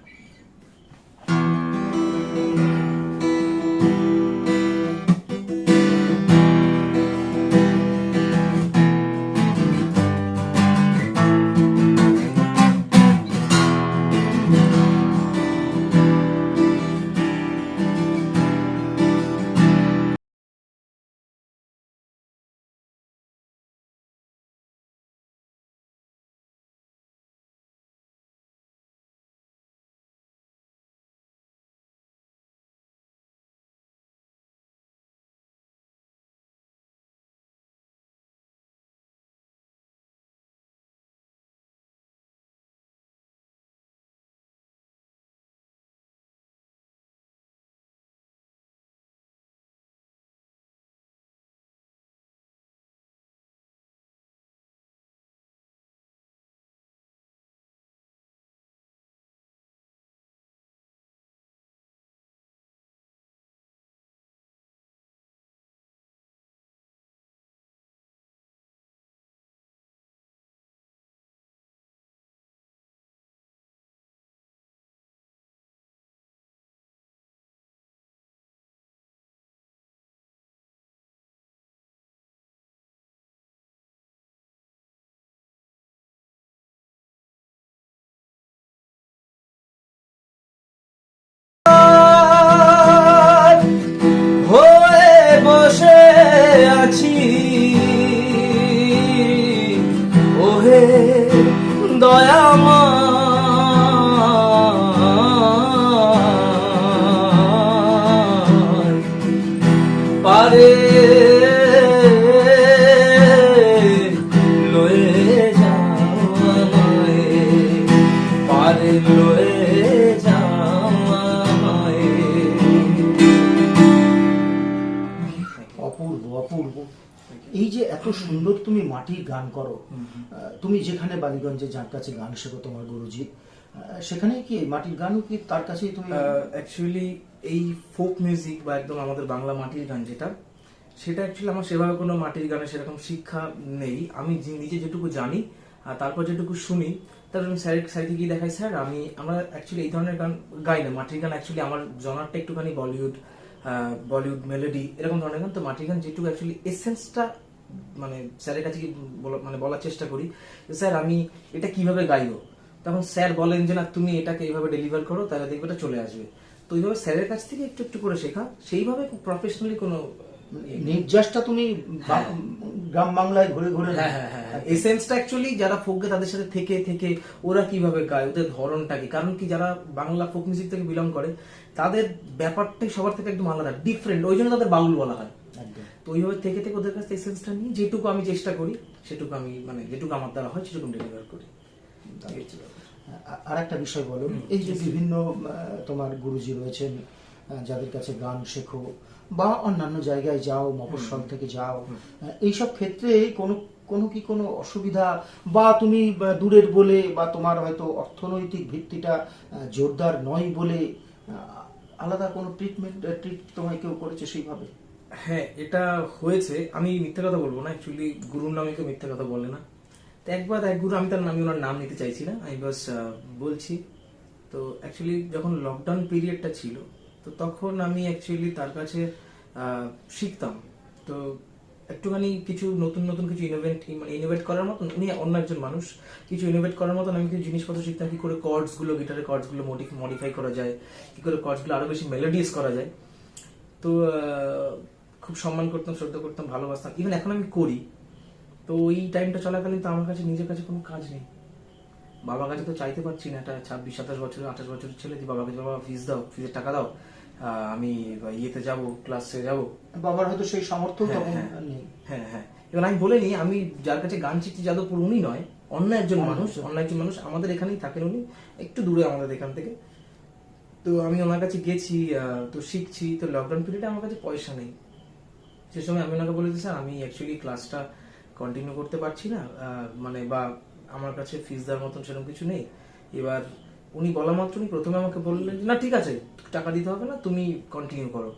হয়ে বসে আছি, ওহে দয়াময়, পারে লয়ে যাও আমায়, পারে লয়ে যাও আমায়। অপূর্ব অপূর্ব। এই যে এত সুন্দর তুমি মাটির গান করো, তুমি যেখানে বালিগঞ্জে যার কাছে গান শেখো তোমার গুরুজি, সেখানে কি মাটির গানও কি তার কাছেই তুমি? অ্যাকচুয়ালি এই ফোক মিউজিক বা একদম আমাদের বাংলা মাটির গান যেটা, সেটা অ্যাকচুয়ালি আমার সেভাবে কোনো মাটির গানে সেরকম শিক্ষা নেই। আমি নিজে যেটুকু জানি আর তারপর যেটুকু শুনি, তারপর আমি স্যারকে গিয়ে দেখাই, স্যার আমরা অ্যাকচুয়ালি এই ধরনের গান গাই না, মাটির গান অ্যাকচুয়ালি আমার জনারটা একটুখানি বলিউড মেলোডি এরকম ধরনের গান। তো মাটির গান যেটুকু অ্যাকচুয়ালি এসেন্সটা মানে স্যারের কাছে গিয়ে বলার চেষ্টা করি যে স্যার আমি এটা কিভাবে গাইবো, তখন স্যার বলেন যে না তুমি এটাকে এইভাবে ডেলিভার করো, তাহলে দেখবে এটা চলে আসবে। তো এইভাবে স্যারের কাছ থেকে একটু একটু করে শেখা, সেইভাবে প্রফেশনালি কোনো নির্যাসটা তুমি হ্যাঁ। গ্রাম বাংলায় ঘুরে ঘুরে? হ্যাঁ হ্যাঁ হ্যাঁ, এসেন্সটা অ্যাকচুয়ালি যারা ফোক গে তাদের সাথে থেকে থেকে ওরা কিভাবে গায়, ওদের ধরনটা কি, কারণ কি যারা বাংলা ফোক মিউজিক থেকে বিলং করে তাদের ব্যাপারটাই সবার থেকে একদম আলাদা, ডিফারেন্ট, ওই জন্য তাদের বাউল বলা হয়। একদম। তো ওইভাবে থেকে থেকে ওদের কাছে এসেন্সটা নিয়ে যেটুকু আমি চেষ্টা করি সেটুকু আমি মানে যেটুকু আমার দ্বারা হয় সেটুকু ডেলিভার করি। আর একটা বিষয় বলো, এই যে বিভিন্ন তোমার গুরুজি রয়েছেন যাদের কাছে গান শেখো বা অন্যান্য জায়গায় যাও, মফস্বল থেকে যাও, এইসব ক্ষেত্রে কোনো অসুবিধা বা তুমি দূরের বলে বা তোমার হয়তো অর্থনৈতিক ভিত্তিটা জোরদার নয় বলে আলাদা কোনো ট্রিট তোমায় কেউ করেছে সেইভাবে? হ্যাঁ, এটা হয়েছে, আমি মিথ্যা কথা বলবো না, অ্যাকচুয়ালি গুরুর নামে কেউ মিথ্যা কথা বলে না। তো একবার এক গুরু, আমি ওনার নাম নিতে চাইছি না, আমি বাস বলছি। তো অ্যাকচুয়ালি যখন লকডাউন পিরিয়ডটা ছিল, তো তখন আমি অ্যাকচুয়ালি তার কাছে শিখতাম। তো একটুখানি কিছু নতুন নতুন কিছু ইনোভেট করার মতন, উনি অন্য একজন মানুষ, কিছু ইনোভেট করার মতন আমি কিছু জিনিসপত্র শিখতাম, কি করে গিটারের কর্ডসগুলো মডিফাই করা যায়, কি করে কর্ডসগুলো আরো বেশি মেলোডিয়াস করা যায়। তো খুব সম্মান করতাম, শ্রদ্ধা করতাম, ভালোবাসতাম, ইভেন এখন আমি করি। তো ওই টাইমটা চলাকালীন তো আমার কাছে নিজের কাছে কোনো কাজ নেই, বাবার কাছে তো চাইতে পারছি না, একটা 26-27 বছর 28 বছরের ছেলে, বাবার কাছে বাবা ফিস দাও, ফিসের টাকা দাও, আমি ইয়েতে যাব, ক্লাসে যাব। বাবার হয়তো সেই সামর্থ্য হ্যাঁ, তখন হ্যাঁ। নেই। হ্যাঁ হ্যাঁ, এবার আমি বলে নি, আমি যার কাছে গান শিখছি যাদবপুর উনি নয়, অন্য একজন মানুষ আমাদের এখানেই থাকেন, উনি একটু দূরে আমাদের এখান থেকে। তো আমি ওনার কাছে গেছি, তো শিখছি। তো লকডাউন পিরিয়ডে আমার কাছে পয়সা নেই, সে সময় আমি ওনাকে বলেছি স্যার আমি অ্যাকচুয়ালি ক্লাসটা কন্টিনিউ করতে পারছি না, মানে বা আমার কাছে ফিস দেওয়ার মতন সেরকম কিছু নেই। এবার উনি বলা মাত্র উনি প্রথমে আমাকে বললেন যে, না ঠিক আছে টাকা দিতে হবে না, তুমি কন্টিনিউ করো।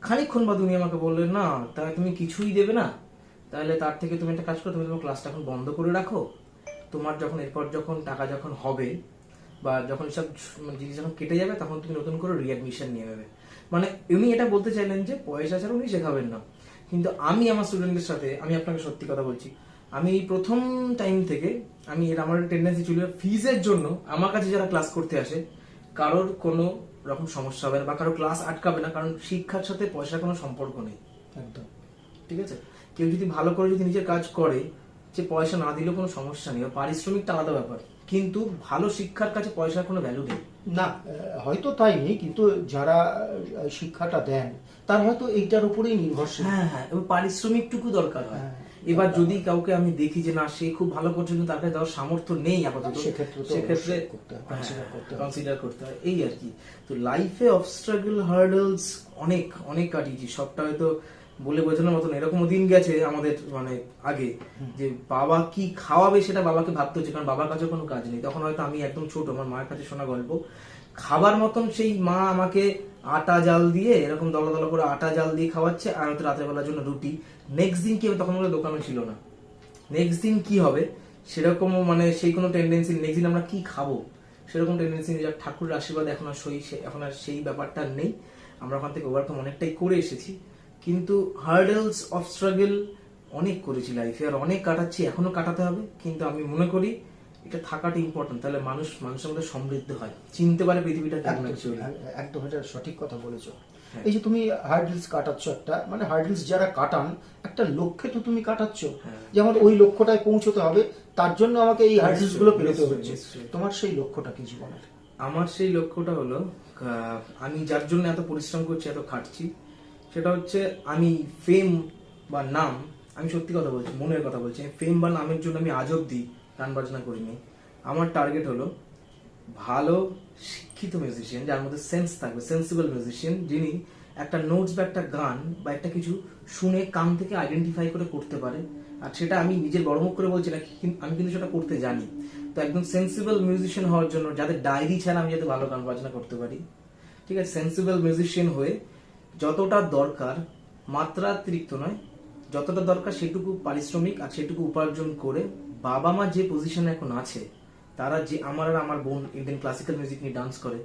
খানিকক্ষণ বাদ উনি আমাকে বললেন, না তাহলে তুমি কিছুই দেবে না, তাহলে তার থেকে তুমি একটা কাজ করো, তুমি তোমার ক্লাসটা এখন বন্ধ করে রাখো, তোমার যখন এরপর যখন টাকা যখন হবে বা যখন সব জিনিস যখন কেটে যাবে তখন তুমি নতুন করে রিঅ্যাডমিশন নিয়ে নেবে। মানে উনি এটা বলতে চাইলেন যে পয়সা ছাড়া উনি শেখাবেন না। কিন্তু আমি আমার স্টুডেন্টদের সাথে, আমি আপনাকে সত্যি কথা বলছি, আমি প্রথম টাইম থেকে আমার টেন্ডেন্সি ছিল ফিজের জন্য আমার কাছে যারা ক্লাস করতে আসে কারোর কোনো রকম সমস্যা হবে না বা কারো ক্লাস আটকাবে না, কারণ শিক্ষার সাথে পয়সার কোনো সম্পর্ক নেই। একদম ঠিক আছে, কেউ যদি ভালো করে যদি নিজের কাজ করে, যে পয়সা না দিলেও কোনো সমস্যা নেই, পারিশ্রমিকটা আলাদা ব্যাপার, কিন্তু ভালো শিক্ষার কাছে পয়সার কোনো ভ্যালু নেই। না, হয়তো তাই নেই, কিন্তু যারা শিক্ষাটা দেন তার হয়তো এইটার উপরেই নির্ভরশীল। হ্যাঁ হ্যাঁ, এবার পারিশ্রমিকটুকু দরকার হয়। হ্যাঁ। এবার যদি কাউকে আমি দেখি যে না সে খুব ভালো করছে কিন্তু তার কাছে দেওয়ার সামর্থ্য নেই আপাতত, সেক্ষেত্রে কনসিডার করতে হয়, এই আর কি। তো লাইফে অবস্ট্রাগল হার্ডলস অনেক অনেক কাটিয়েছি, সবটা হয়তো বলে বোঝানোর মতন। এরকমও দিন গেছে আমাদের মানে আগে যে বাবা কি খাওয়াবে সেটা বাবাকে ভাবতে হচ্ছে, কারণ বাবার কাছে কোনো কাজ নেই। তখন হয়তো আমি একদম ছোট, আমার মায়ের কাছে শোনা গল্প, খাবার মতন সেই মা আমাকে আটা জাল দিয়ে এরকম দলা দলা করে আটা জাল দিয়ে খাওয়াচ্ছে, আর হয়তো রাতের বেলার জন্য রুটি। নেক্সট দিন কি হবে, তখন আমাদের দোকানও ছিল না, নেক্সট দিন কি হবে সেরকম মানে সেই কোনো টেন্ডেন্সি, নেক্সট দিন আমরা কি খাবো সেরকম টেন্ডেন্সি, ঠাকুরের আশীর্বাদ এখন আর সেই ব্যাপারটা নেই। আমরা ওখান থেকে ওভারকাম অনেকটাই করে এসেছি, কিন্তু হার্ডলস অফ স্ট্রাগল অনেক করেছি লাইফে, আর অনেক কাটাচ্ছি, এখনো কাটাতে হবে। কিন্তু আমি মনে করি এটা থাকাটা ইম্পর্টেন্ট, তাহলে মানুষের মধ্যে সমৃদ্ধ হয়, চিনতে পারে পৃথিবীটা কেমন অ্যাকচুয়ালি। একদম এটা সঠিক কথা বলেছো। এই যে তুমি হার্ডলস কাটাচ্ছ, একটা মানে হার্ডলস যারা কাটান একটা লক্ষ্যে তো তুমি কাটাচ্ছ, যেমন ওই লক্ষ্যটায় পৌঁছতে হবে, তার জন্য আমাকে এই হার্ডলস গুলো পেরোতে হচ্ছে। তোমার সেই লক্ষ্যটা কি জীবনের? আমার সেই লক্ষ্যটা হলো, আমি যার জন্য এত পরিশ্রম করছি, এত খাটছি, সেটা হচ্ছে আমি ফেম বা নাম, আমি সত্যি কথা বলছি, মনের কথা বলছি, ফেম বা নামের জন্য আমি আজ অব্দি গান বাজনা করিনি। আমার টার্গেট হলো ভালো শিক্ষিত মিউজিশিয়ান, যার মধ্যে সেন্স থাকবে, সেন্সিবল মিউজিশিয়ান, যিনি একটা নোটস বা একটা গান বা একটা কিছু শুনে কান থেকে আইডেন্টিফাই করে করতে পারে, আর সেটা আমি নিজের বড় মুখ করে বলছি না, আমি কিন্তু সেটা করতে জানি। তো একদম সেন্সিবল মিউজিশিয়ান হওয়ার জন্য, যাদের ডায়েরি ছাড়া আমি যাতে ভালো গান বাজনা করতে পারি, ঠিক আছে, সেন্সিবল মিউজিশিয়ান হয়ে যতটা দরকার, মাত্রাতিরিক্ত নয়, যতটা দরকার সেটুকু পারিশ্রমিক আর সেটুকু উপার্জন করে বাবা মা যে পজিশনে এখন আছে, তারা যে আমার আর আমার বোন ইন্ডিয়ান ক্লাসিক্যাল মিউজিক নিয়ে ডান্স করে,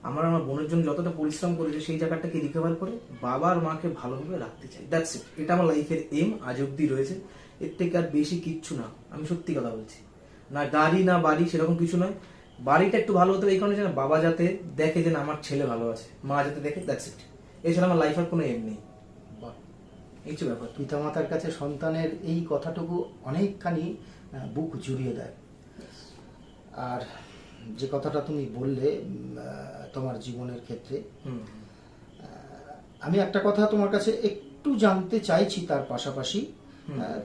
আমার বোনের জন্য যতটা পরিশ্রম করেছে সেই জায়গাটাকে রিকভার করে বাবা আর মাকে ভালোভাবে রাখতে চাই। That's it. এটা আমার লাইফের এম, আজ অব্দি রয়েছে। এর থেকে আর বেশি কিচ্ছু না, আমি সত্যি কথা বলছি। না গাড়ি না বাড়ি সেরকম কিছু নয়। বাড়িটা একটু ভালো হতে হবে এই কারণে যে বাবা যাতে দেখে যে না আমার ছেলে ভালো আছে, মা যাতে দেখে, দ্যাটস ইট। এছাড়া আমার লাইফের কোনো এম নেই। বাহ। এই যে ব্যাপার। পিতামাতার কাছে সন্তানের এই কথাটুকু অনেকখানি বুক জুড়িয়ে দেয়। আর যে কথাটা তুমি বললে তোমার জীবনের ক্ষেত্রে, আমি একটা কথা তোমার কাছে একটু জানতে চাইছি তার পাশাপাশি।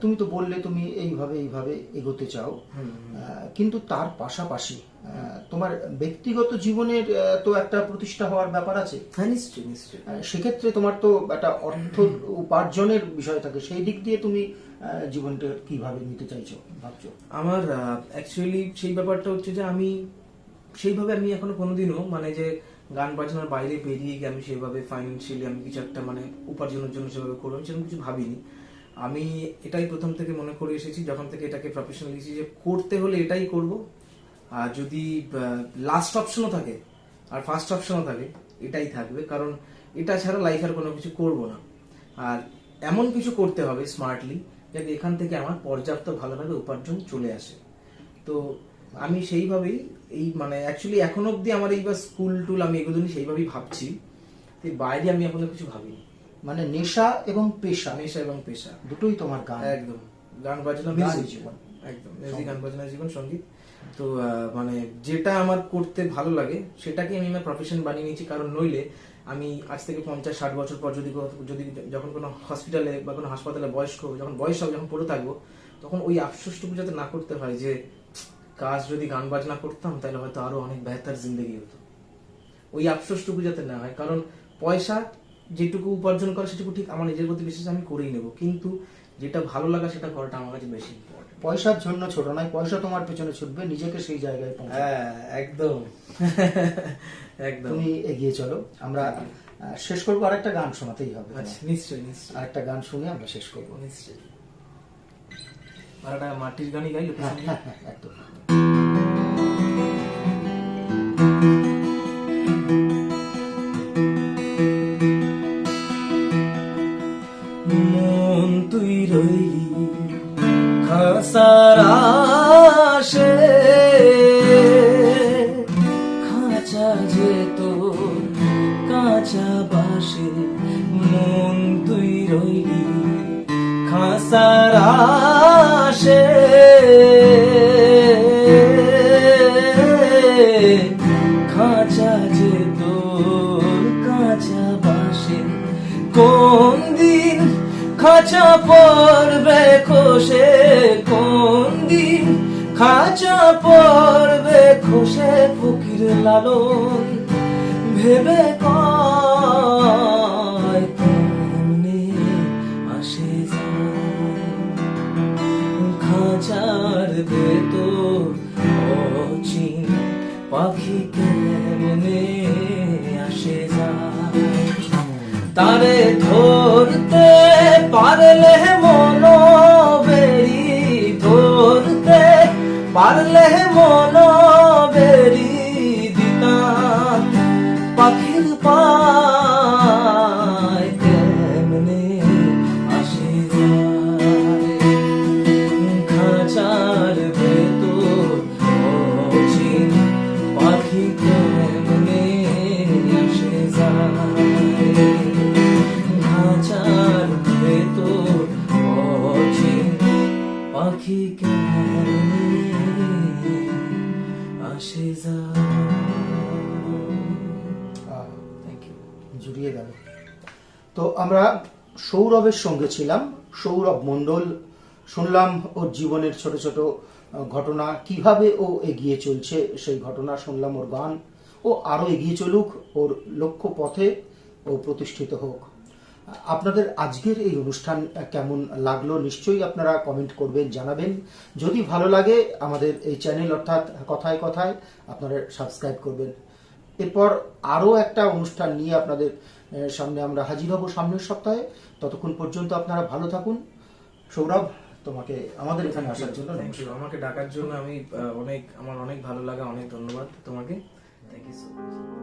তুমি তো বললে তুমি এইভাবে এগোতে চাও, কিন্তু তার পাশাপাশি তোমার ব্যক্তিগত জীবনের তো একটা প্রতিষ্ঠা হওয়ার ব্যাপার আছে। হ্যাঁ, নিশ্চয়ই নিশ্চয়ই। সেক্ষেত্রে তোমার তো একটা অর্থ উপার্জনের বিষয় থাকে, সেই দিক দিয়ে তুমি জীবনটা কিভাবে নিতে চাইছো ভাবছো? আমার অ্যাকচুয়ালি সেই ব্যাপারটা হচ্ছে যে আমি সেইভাবে আমি এখনো কোনোদিনও মানে যে গান বাজনার বাইরে বেরিয়ে গিয়ে আমি সেভাবে ফাইন্যান্সিয়ালি আমি কিছু একটা মানে উপার্জনের জন্য সেভাবে করবো, আমি সেরকম কিছু ভাবিনি। আমি এটাই প্রথম থেকে মনে করে এসেছি, যখন থেকে এটাকে প্রফেশনালি যে করতে হলে এটাই করব। আর যদি লাস্ট অপশনও থাকে আর ফার্স্ট অপশনও থাকে, এটাই থাকবে, কারণ এটা ছাড়া লাইফের কোনো কিছু করব না। আর এমন কিছু করতে হবে স্মার্টলি যাতে এখান থেকে আমার পর্যাপ্ত ভালোভাবে উপার্জন চলে আসে। তো আমি সেইভাবেই এই মানে অ্যাকচুয়ালি এখন অব্দি আমার এইবার স্কুল টুল আমি এগুলো নিয়ে সেইভাবেই ভাবছি। এর বাইরে আমি এখনো কিছু ভাবিনি। মানে নেশা এবং পেশা, নেশা এবং পেশা দুটোই তোমার গান। একদম, গান বাজনা মিউজিক জীবন, একদম মিউজিক, গান বাজনা জীবন, সঙ্গীত। তো মানে যেটা আমার করতে ভালো লাগে সেটাকে আমি আমার প্রফেশন বানিয়ে নিয়েছি। কারণ নইলে আমি আজ থেকে 50-60 বছর পর যদি যখন কোনো হসপিটালে বা কোনো হাসপাতালে যখন বয়স হবে, যখন পড়ে থাকবো, তখন ওই আফসোসটুকু যাতে না করতে হয় যে কাজ যদি গান বাজনা করতাম তাহলে হয়তো আরো অনেক বেহতার জিন্দগি হতো, ওই আফসোসটুকু যাতে না হয়। কারণ পয়সা যেটুকু উপার্জন করে সেটুকু ঠিক আমার নিজের প্রতি বিশেষ আমি করেই নেব, কিন্তু যেটা ভালো লাগা সেটা করাটা আমার কাছে বেশি ইম্পর্টেন্ট। পয়সার জন্য ছোট নয়, পয়সা তোমার পেছনে ছুটবে, নিজেকে সেই জায়গায় পৌঁছাবে। হ্যাঁ, একদম একদম। তুমি এগিয়ে চলো। আমরা শেষ করবো, আরেকটা গান শোনাতেই হবে। আচ্ছা, নিশ্চয়ই নিশ্চয়ই। আরেকটা গান শুনে আমরা শেষ করবো। নিশ্চয়ই। আর একটা মাটির গানই গাই লোকেশন। হ্যাঁ, একদম। মন তুই রইলি খাসার আশে, খাঁচা যে তোর কাঁচা বাসে, মন তুই রইলি খাসার আশে, খাঁচা যে তোর কাঁচা বাসে, কোন দিন খাঁচা পড়বে খসে, কোন দিন খাঁচা পড়বে খসে, ফকির লালন ভেবে কয় কেমনে আসে যায়, খাঁচার ভেতর অচিন পাখি কেমনে আসে যায়, তারে ধরতে পারলে মনো বেরি, ধরতে পারলে মনো বেরি দিতাম পাখির পায় কেমনে আসে যায়, খাঁচার ভেতর অচিন পাখি কেমনে আসে যায়, খাঁচার ভেতর অচিন পাখি কেমনে আসে যায়। Thank you. জুড়িয়ে গেল। তো আমরা সৌরভের সঙ্গে ছিলাম, সৌরভ মণ্ডল। শুনলাম ওর জীবনের ছোট ছোট ঘটনা, কিভাবে ও এগিয়ে চলছে সেই ঘটনা শুনলাম, ওর গান। ও আরো এগিয়ে চলুক, ওর লক্ষ্য পথে ও প্রতিষ্ঠিত হোক। আপনাদের আজকের এই অনুষ্ঠান কেমন লাগলো নিশ্চয়ই আপনারা কমেন্ট করবেন, জানাবেন। যদি ভালো লাগে আমাদের এই চ্যানেল অর্থাৎ কথায় কথায় আপনারা সাবস্ক্রাইব করবেন। এরপর আরও একটা অনুষ্ঠান নিয়ে আপনাদের সামনে আমরা হাজির হব সামনের সপ্তাহে। ততক্ষণ পর্যন্ত আপনারা ভালো থাকুন। সৌরভ, তোমাকে আমাদের এখানে আসার জন্য থ্যাংক ইউ, আমাকে ডাকার জন্য। আমার অনেক ভালো লাগা, অনেক ধন্যবাদ তোমাকে। Thank you so much.